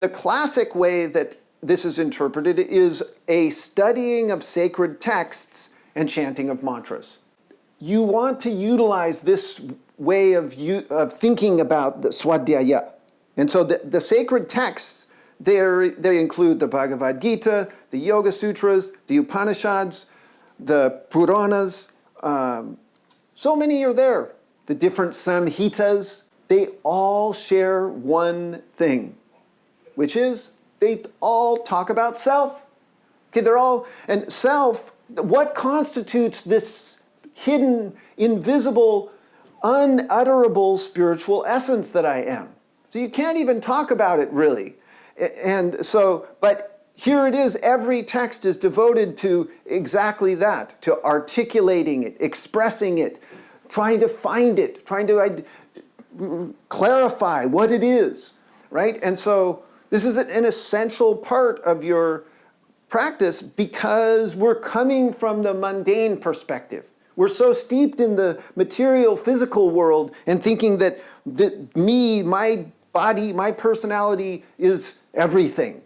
The classic way that this is interpreted is a studying of sacred texts and chanting of mantras. You want to utilize this way of thinking about the Svadhyaya. And so the sacred texts, they include the Bhagavad Gita, the Yoga Sutras, the Upanishads, the Puranas. So many are there. The different Samhitas, they all share one thing, which is they all talk about self. Okay, and self, what constitutes this hidden, invisible, unutterable spiritual essence that I am? So you can't even talk about it really. And so, but here it is, every text is devoted to exactly that, to articulating it, expressing it, trying to find it, trying to clarify what it is, right? And so this is an essential part of your practice because we're coming from the mundane perspective. We're so steeped in the material, physical world and thinking that me, my body, my personality is everything,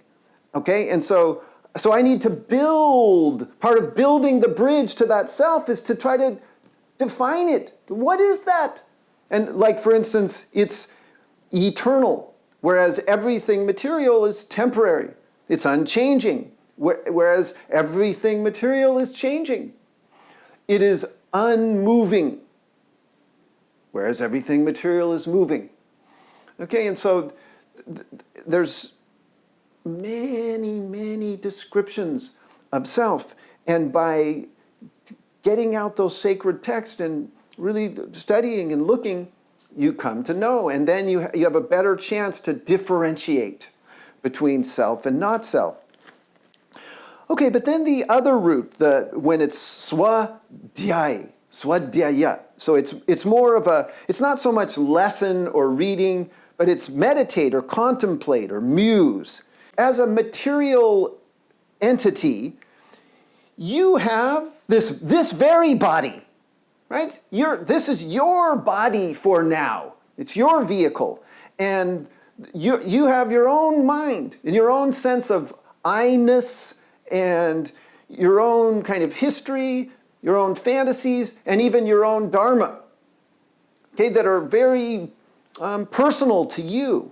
okay? And so I need to build, part of building the bridge to that self is to try to define it. What is that? And like, for instance, it's eternal, whereas everything material is temporary. It's unchanging, whereas everything material is changing. It is unmoving, whereas everything material is moving. Okay, and so there's many descriptions of self, and by getting out those sacred texts and really studying and looking, you come to know, and then you have a better chance to differentiate between self and not self. Okay, but then the other route, when it's Svadhyaya, so it's more of it's not so much lesson or reading, but it's meditate or contemplate or muse. As a material entity, you have this very body, right? This is your body for now. It's your vehicle. And you have your own mind and your own sense of I-ness and your own kind of history, your own fantasies, and even your own dharma, okay, that are very personal to you.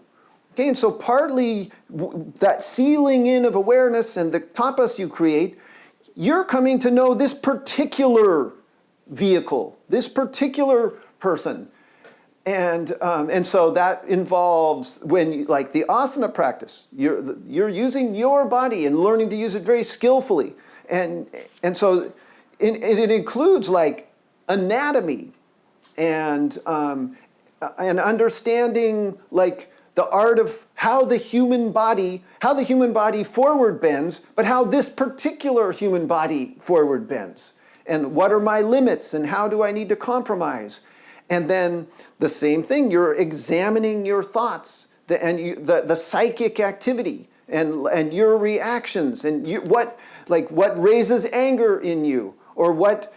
Okay, and so partly that sealing in of awareness and the tapas you create, you're coming to know this particular vehicle, this particular person. And so that involves, like the asana practice, you're using your body and learning to use it very skillfully. And so it includes like anatomy and understanding like the art of how the human body forward bends, but how this particular human body forward bends. And what are my limits and how do I need to compromise? And then the same thing, you're examining your thoughts the psychic activity and your reactions and what raises anger in you or what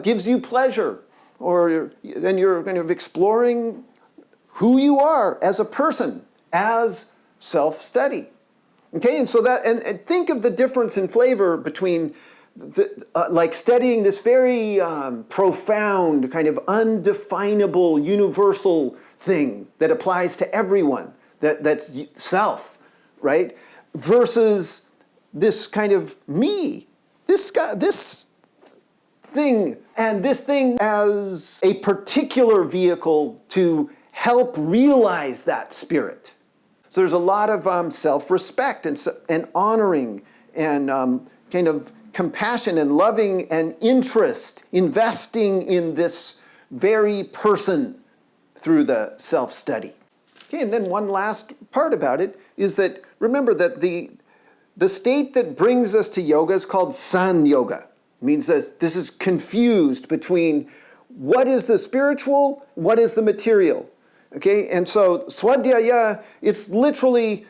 gives you pleasure, or then you're kind of exploring who you are as a person, as self-study. Okay, and so and think of the difference in flavor between like studying this very profound, kind of undefinable, universal thing that applies to everyone, that's self, right? Versus this kind of me, this thing, and this thing as a particular vehicle to help realize that spirit. So there's a lot of self-respect and honoring and kind of compassion and loving and interest, investing in this very person through the self-study. Okay, and then one last part about it is that, remember that the state that brings us to yoga is called san yoga. It means that this is confused between what is the spiritual, what is the material. Okay, and so Svadhyaya, it's literally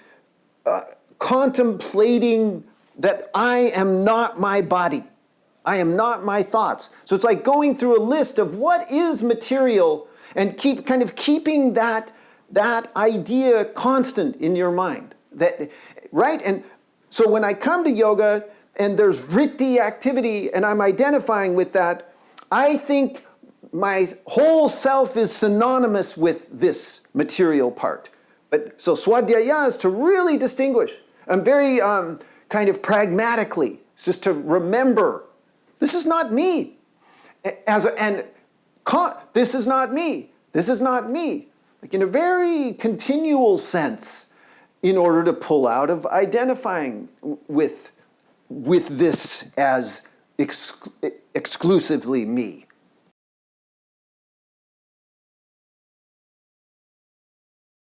contemplating that I am not my body. I am not my thoughts. So it's like going through a list of what is material and keeping that that idea constant in your mind. Right? And so when I come to yoga and there's vritti activity and I'm identifying with that, I think my whole self is synonymous with this material part. But so Svadhyaya is to really distinguish. I'm very kind of pragmatically, it's just to remember, this is not me. This is not me. This is not me. Like in a very continual sense, in order to pull out of identifying with this as exclusively me.